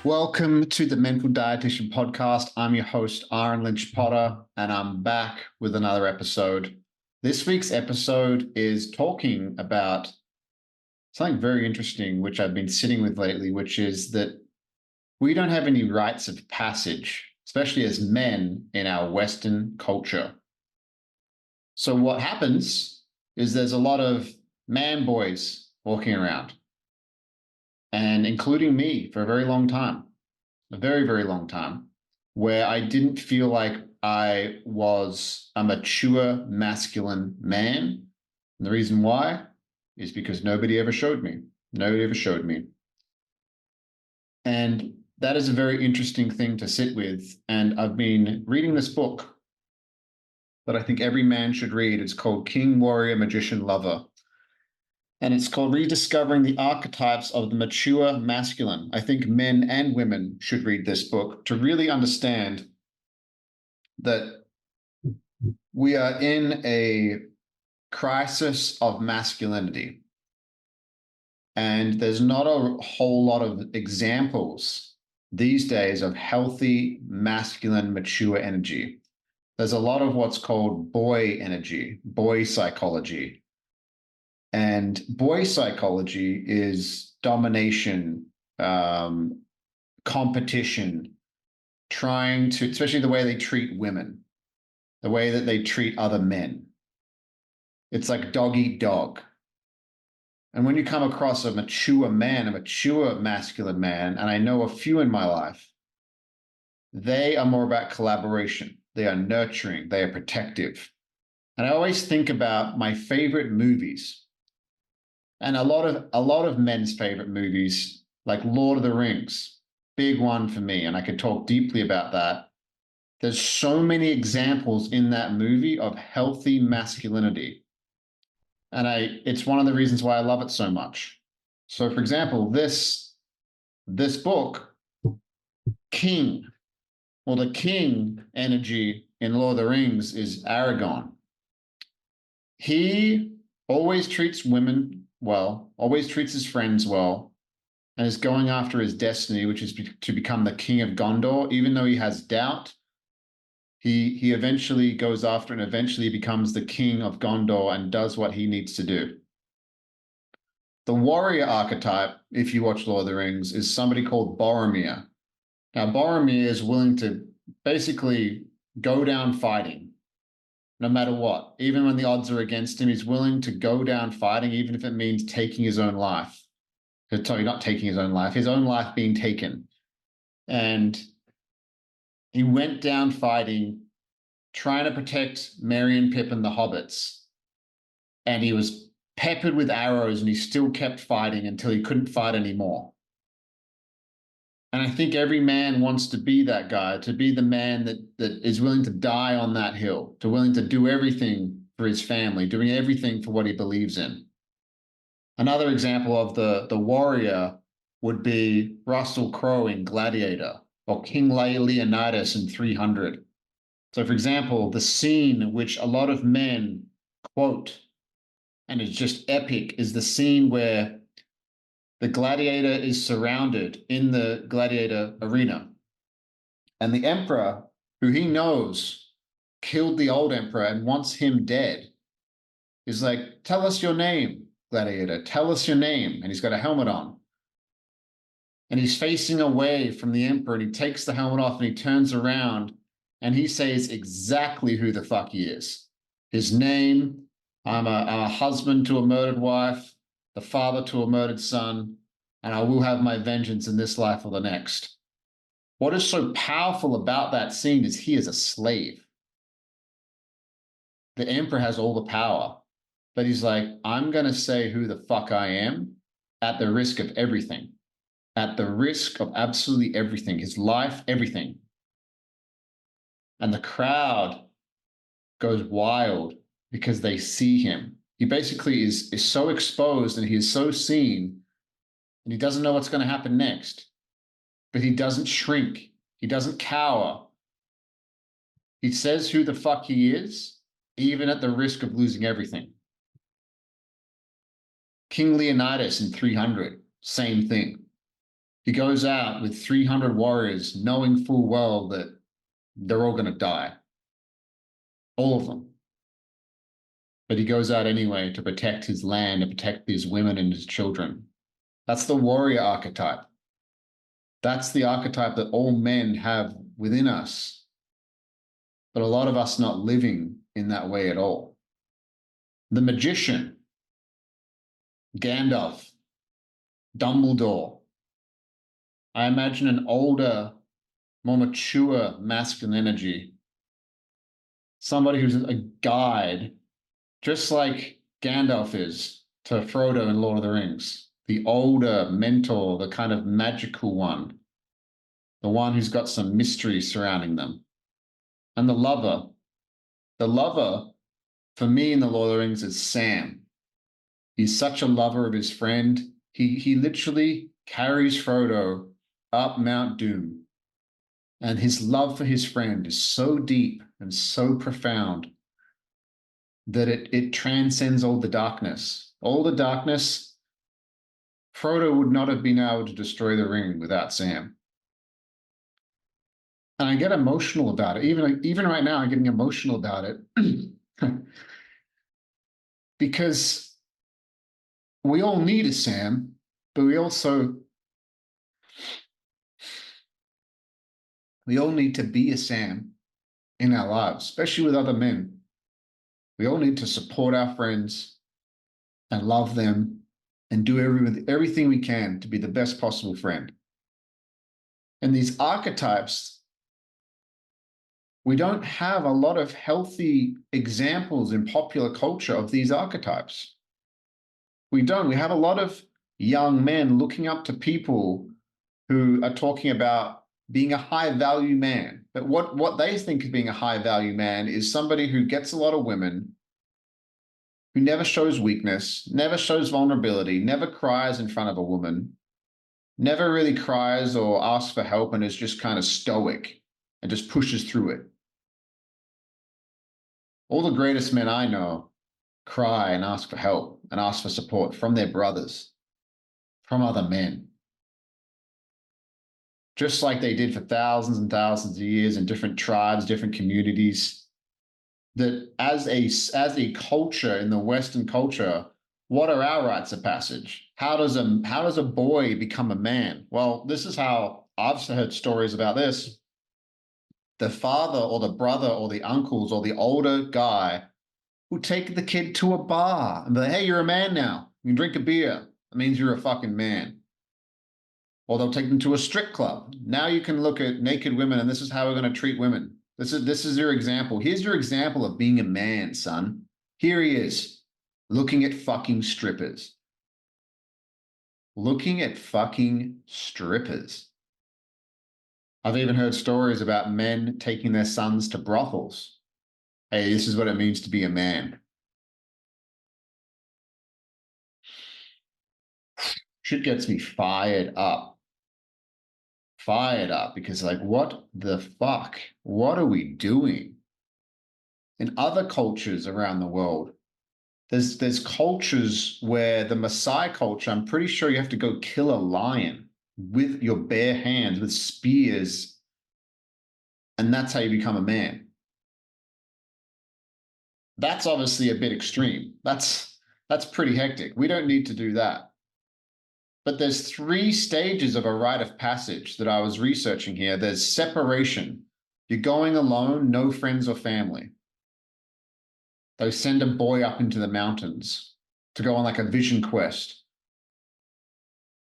Welcome to the Mental Dietitian Podcast. I'm your host, Lynch-potter, and I'm back with another episode. This week's episode is talking about something very interesting, which I've been sitting with lately, which is that we don't have any rites of passage, especially as men in our Western culture. So what happens is there's a lot of man boys walking around, and including me for a very long time, very long time, where I didn't feel like I was a mature masculine man. And the reason why is because nobody ever showed me. Nobody ever showed me. And that is a very interesting thing to sit with. And I've been reading this book that I think every man should read. It's called King, Warrior, Magician, Lover. And it's called Rediscovering the Archetypes of the Mature Masculine. I think men and women should read this book to really understand that we are in a crisis of masculinity. And there's not a whole lot of examples these days of healthy, masculine, mature energy. There's a lot of what's called boy energy, boy psychology. And boy psychology is domination, competition, trying to, especially the way they treat women, the way that they treat other men. It's like dog eat dog. And when you come across a mature man, a mature masculine man, and I know a few in my life, they are more about collaboration. They are nurturing. They are protective. And I always think about my favorite movies. And a lot of men's favorite movies, like Lord of the Rings, big one for me, and I could talk deeply about that. There's so many examples in that movie of healthy masculinity. And it's one of the reasons why I love it so much. So, for example, this book, King, well, the king energy in Lord of the Rings is Aragorn. He always treats women well, always treats his friends well, and is going after his destiny, which is to become the king of Gondor. Even though he has doubt, he eventually goes after and eventually becomes the king of Gondor and does what he needs to do. The warrior archetype, if you watch Lord of the Rings, is somebody called Boromir. Now, Boromir is willing to basically go down fighting no matter what. Even when the odds are against him, he's willing to go down fighting, even if it means taking his own life. Sorry, not taking his own life being taken. And he went down fighting, trying to protect Merry and Pippin, the hobbits. And he was peppered with arrows, and he still kept fighting until he couldn't fight anymore. And I think every man wants to be that guy, to be the man that is willing to die on that hill, to willing to do everything for his family, doing everything for what he believes in. Another example of the warrior would be Russell Crowe in Gladiator, or King Leonidas in 300. So, for example, the scene which a lot of men quote, and is just epic, is the scene where the gladiator is surrounded in the gladiator arena. And the emperor, who he knows killed the old emperor and wants him dead, is like, "Tell us your name, gladiator. Tell us your name." And he's got a helmet on. And he's facing away from the emperor, and he takes the helmet off and he turns around and he says exactly who the fuck he is. His name: I'm a husband to a murdered wife, the father to a murdered son, and I will have my vengeance in this life or the next. What is so powerful about that scene is he is a slave. The emperor has all the power, but he's like, "I'm going to say who the fuck I am at the risk of everything, at the risk of absolutely everything, his life, everything." And the crowd goes wild because they see him. He basically is so exposed and he is so seen, and he doesn't know what's going to happen next. But he doesn't shrink. He doesn't cower. He says who the fuck he is, even at the risk of losing everything. King Leonidas in 300, same thing. He goes out with 300 warriors, knowing full well that they're all going to die. All of them. But he goes out anyway to protect his land, to protect his women and his children. That's the warrior archetype. That's the archetype that all men have within us. But a lot of us not living in that way at all. The magician, Gandalf, Dumbledore. I imagine an older, more mature masculine energy. Somebody who's a guide, just like Gandalf is to Frodo in Lord of the Rings. The older mentor, the kind of magical one, the one who's got some mystery surrounding them. And the lover for me in the Lord of the Rings is Sam. He's such a lover of his friend. He literally carries Frodo up Mount Doom. And his love for his friend is so deep and so profound that it transcends all the darkness. All the darkness, Frodo would not have been able to destroy the ring without Sam. And I get emotional about it. Even right now, I'm getting emotional about it. Because we all need a Sam, but we all need to be a Sam in our lives, especially with other men. We all need to support our friends and love them and do everything we can to be the best possible friend. And these archetypes, we don't have a lot of healthy examples in popular culture of these archetypes. We don't. We have a lot of young men looking up to people who are talking about being a high-value man. But what they think of being a high-value man is somebody who gets a lot of women, who never shows weakness, never shows vulnerability, never cries in front of a woman, never really cries or asks for help, and is just kind of stoic and just pushes through it. All the greatest men I know cry and ask for help and ask for support from their brothers, from other men. Just like they did for thousands and thousands of years in different tribes, different communities. That as a culture in the Western culture, what are our rites of passage? How does a boy become a man? Well, this is how I've heard stories about this. The father or the brother or the uncles or the older guy will take the kid to a bar and be like, hey, you're a man now. You can drink a beer. That means you're a fucking man. Or they'll take them to a strip club. Now you can look at naked women and this is how we're going to treat women. This is your example. Here's your example of being a man, son. Here he is, looking at fucking strippers. Looking at fucking strippers. I've even heard stories about men taking their sons to brothels. Hey, this is what it means to be a man. Shit gets me fired up. Fired up because, like, what the fuck? What are we doing? In other cultures around the world, there's cultures where the Maasai culture, I'm pretty sure you have to go kill a lion with your bare hands, with spears, and that's how you become a man. That's obviously a bit extreme. That's pretty hectic. We don't need to do that. But there's 3 stages of a rite of passage that I was researching here. There's separation. You're going alone, no friends or family. They send a boy up into the mountains to go on like a vision quest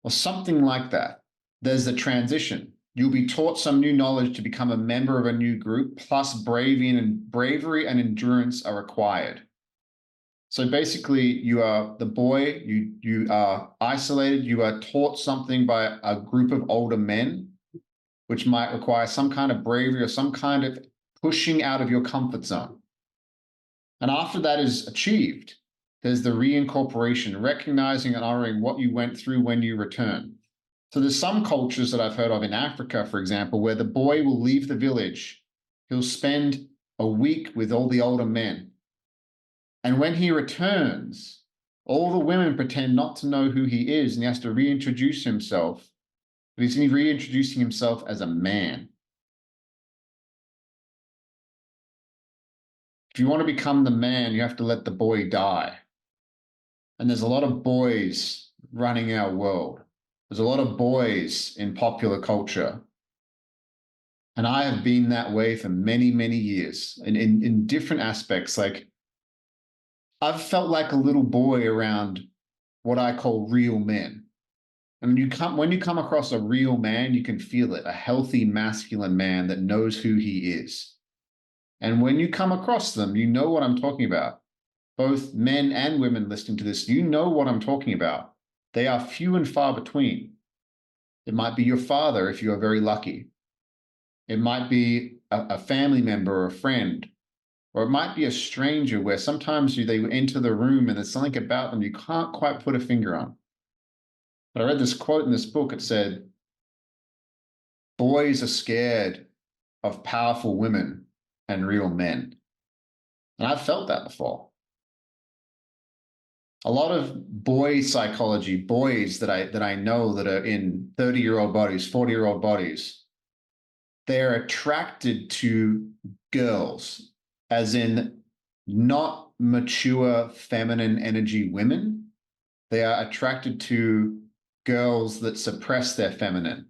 or something like that. There's the transition. You'll be taught some new knowledge to become a member of a new group, plus bravery and endurance are required. So basically, you are the boy, you are isolated, you are taught something by a group of older men, which might require some kind of bravery or some kind of pushing out of your comfort zone. And after that is achieved, there's the reincorporation, recognizing and honoring what you went through when you return. So there's some cultures that I've heard of in Africa, for example, where the boy will leave the village. He'll spend a week with all the older men. And when he returns, all the women pretend not to know who he is, and he has to reintroduce himself but he's reintroducing himself as a man. If you want to become the man, you have to let the boy die. And there's a lot of boys running our world. There's a lot of boys in popular culture. And I have been that way for many, many years in different aspects. Like, I've felt like a little boy around what I call real men. And when you come across a real man, you can feel it, a healthy masculine man that knows who he is. And when you come across them, you know what I'm talking about. Both men and women listening to this, you know what I'm talking about. They are few and far between. It might be your father if you are very lucky. It might be a family member or a friend, or it might be a stranger where sometimes they enter the room and there's something about them you can't quite put a finger on. But I read this quote in this book. It said, boys are scared of powerful women and real men. And I've felt that before. A lot of boy psychology, boys that I know that are in 30-year-old bodies, 40-year-old bodies, they're attracted to girls, as in not mature feminine energy women. They are attracted to girls that suppress their feminine,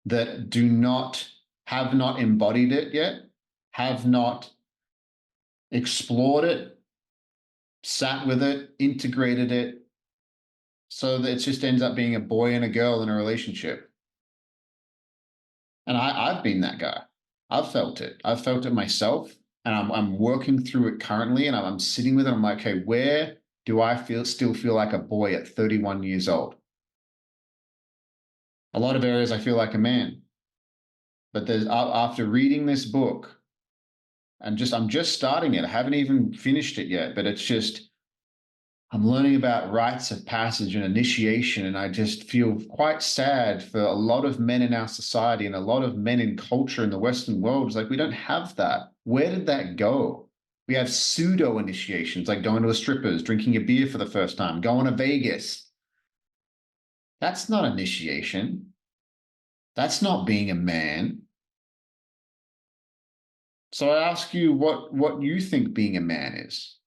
that have not embodied it yet, have not explored it, sat with it, integrated it, so that it just ends up being a boy and a girl in a relationship. And I've been that guy. I've felt it. I've felt it myself, and I'm working through it currently, and I'm sitting with it. I'm like, okay, where do I still feel like a boy at 31 years old? A lot of areas I feel like a man. But there's, after reading this book, and I'm just starting it. I haven't even finished it yet, but it's just, I'm learning about rites of passage and initiation, and I just feel quite sad for a lot of men in our society and a lot of men in culture in the Western world. It's like, we don't have that. Where did that go? We have pseudo initiations, like going to a stripper's, drinking a beer for the first time, going to Vegas. That's not initiation. That's not being a man. So I ask you what you think being a man is.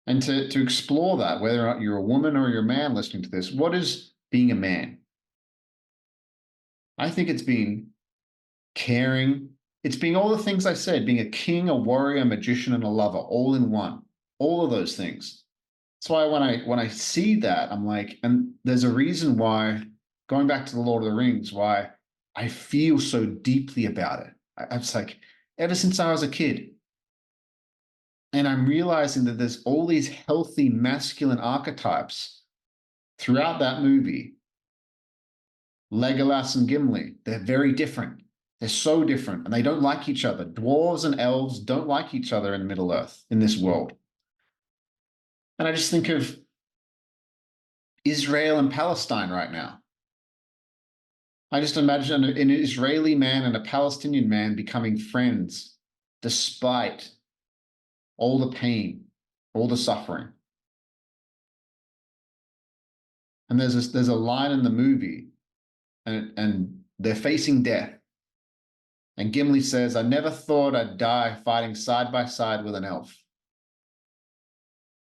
And to explore that, whether or not you're a woman or you're a man listening to this, what is being a man? I think it's being caring. It's being all the things I said, being a king, a warrior, a magician, and a lover, all in one. All of those things. That's why when I see that, I'm like, and there's a reason why, going back to the Lord of the Rings, why I feel so deeply about it. I was like, ever since I was a kid. And I'm realizing that there's all these healthy masculine archetypes throughout that movie. Legolas and Gimli, they're very different. They're so different, and they don't like each other. Dwarves and elves don't like each other in Middle Earth, in this world. And I just think of Israel and Palestine right now. I just imagine an Israeli man and a Palestinian man becoming friends despite all the pain, all the suffering. And there's a line in the movie, and they're facing death. And Gimli says, I never thought I'd die fighting side by side with an elf.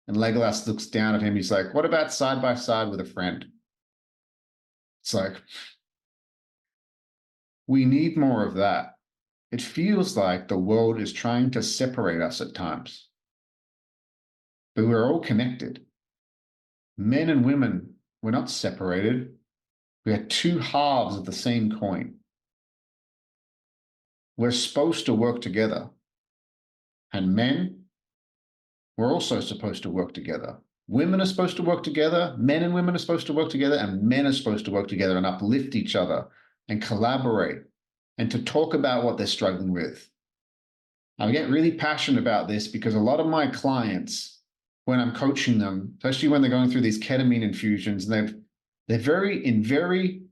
And Legolas looks down at him. He's like, what about side by side with a friend? It's like, we need more of that. It feels like the world is trying to separate us at times. But we're all connected. Men and women, we're not separated. We are two halves of the same coin. We're supposed to work together. And men, we're also supposed to work together. Women are supposed to work together. Men and women are supposed to work together. And men are supposed to work together and uplift each other and collaborate and to talk about what they're struggling with. I get really passionate about this because a lot of my clients, when I'm coaching them, especially when they're going through these ketamine infusions, and they're very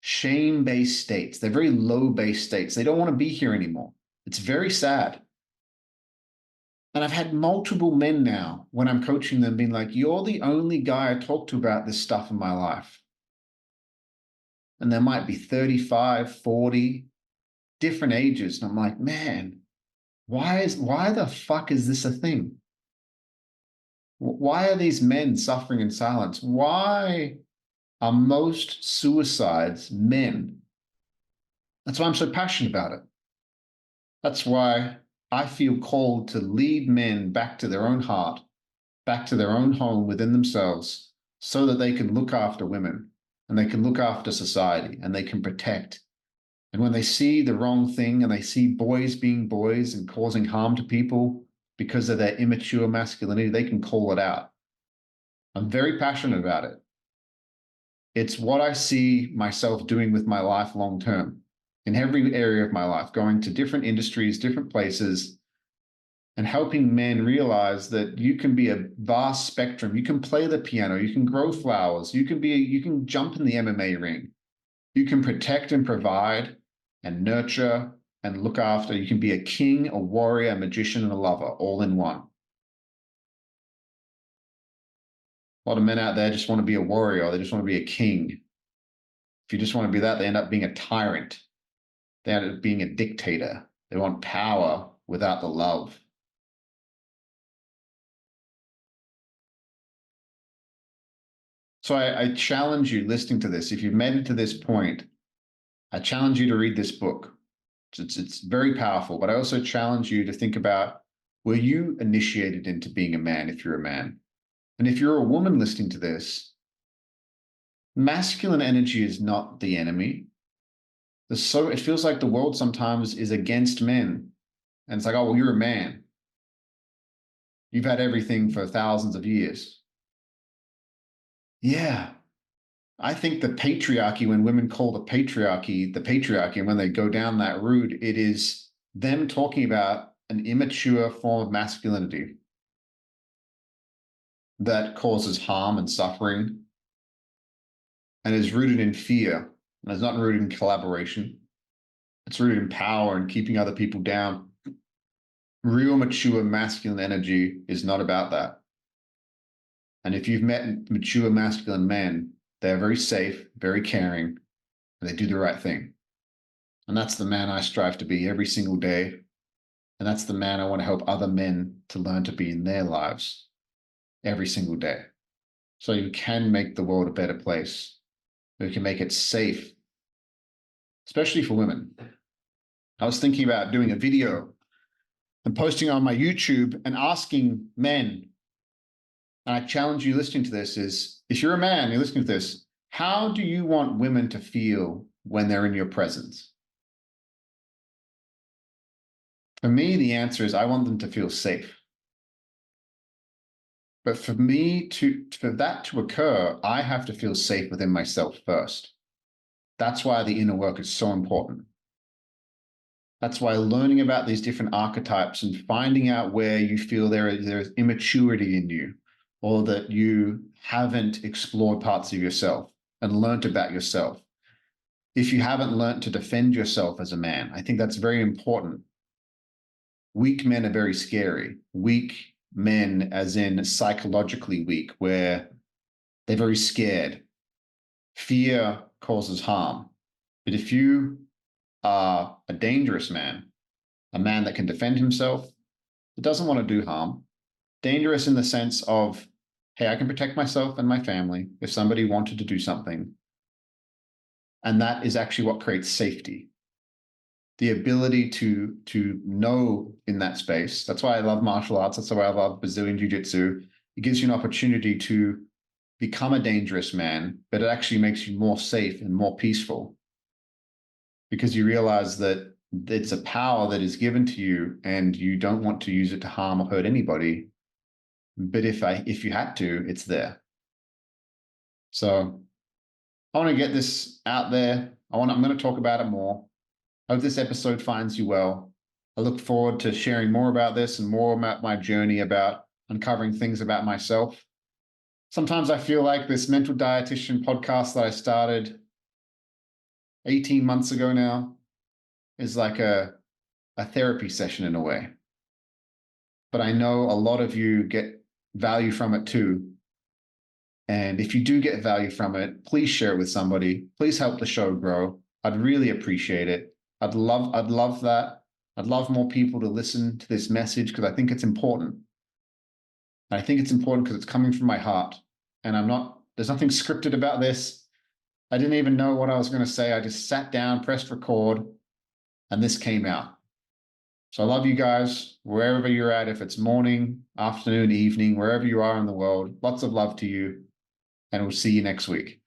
shame-based states. They're very low-based states. They don't want to be here anymore. It's very sad. And I've had multiple men now, when I'm coaching them, being like, you're the only guy I talk to about this stuff in my life. And there might be 35, 40 different ages. And I'm like, man, why the fuck is this a thing? Why are these men suffering in silence? Why are most suicides men? That's why I'm so passionate about it. That's why I feel called to lead men back to their own heart, back to their own home within themselves, so that they can look after women and they can look after society and they can protect. And when they see the wrong thing and they see boys being boys and causing harm to people because of their immature masculinity, they can call it out. I'm very passionate about it. It's what I see myself doing with my life long term in every area of my life, going to different industries, different places, and helping men realize that you can be a vast spectrum. You can play the piano, you can grow flowers, you can jump in the MMA ring, you can protect and provide and nurture and look after. You can be a king, a warrior, a magician, and a lover, all in one. A lot of men out there just want to be a warrior, or they just want to be a king. If you just want to be that, they end up being a tyrant. They end up being a dictator. They want power without the love. So I challenge you listening to this. If you've made it to this point, I challenge you to read this book. It's very powerful, but I also challenge you to think about, were you initiated into being a man if you're a man? And if you're a woman listening to this, masculine energy is not the enemy. It feels like the world sometimes is against men. And it's like, oh, well, you're a man. You've had everything for thousands of years. Yeah. I think the patriarchy, when women call the patriarchy, and when they go down that route, it is them talking about an immature form of masculinity that causes harm and suffering and is rooted in fear. And it's not rooted in collaboration. It's rooted in power and keeping other people down. Real mature masculine energy is not about that. And if you've met mature masculine men, they're very safe, very caring, and they do the right thing. And that's the man I strive to be every single day. And that's the man I want to help other men to learn to be in their lives every single day. So you can make the world a better place. You can make it safe, especially for women. I was thinking about doing a video and posting on my YouTube and asking men, and I challenge you listening to this, is if you're a man, you're listening to this, how do you want women to feel when they're in your presence? For me, the answer is I want them to feel safe. But for that to occur, I have to feel safe within myself first. That's why the inner work is so important. That's why learning about these different archetypes and finding out where you feel there is immaturity in you, or that you haven't explored parts of yourself and learned about yourself. If you haven't learned to defend yourself as a man, I think that's very important. Weak men are very scary. Weak men, as in psychologically weak, where they're very scared. Fear causes harm. But if you are a dangerous man, a man that can defend himself, that doesn't want to do harm, dangerous in the sense of, hey, I can protect myself and my family if somebody wanted to do something. And that is actually what creates safety. The ability to know in that space. That's why I love martial arts. That's why I love Brazilian Jiu-Jitsu. It gives you an opportunity to become a dangerous man, but it actually makes you more safe and more peaceful, because you realize that it's a power that is given to you and you don't want to use it to harm or hurt anybody. But if you had to, it's there. So I want to get this out there. I'm going to talk about it more. I hope this episode finds you well. I look forward to sharing more about this and more about my journey about uncovering things about myself. Sometimes I feel like this mental dietitian podcast that I started 18 months ago now is like a therapy session in a way. But I know a lot of you get value from it too. And if you do get value from it, please share it with somebody. Please help the show grow. I'd really appreciate it. I'd love that. I'd love more people to listen to this message because I think it's important. I think it's important because it's coming from my heart. And there's nothing scripted about this. I didn't even know what I was going to say. I just sat down, pressed record, and this came out. So I love you guys, wherever you're at, if it's morning, afternoon, evening, wherever you are in the world. Lots of love to you, and we'll see you next week.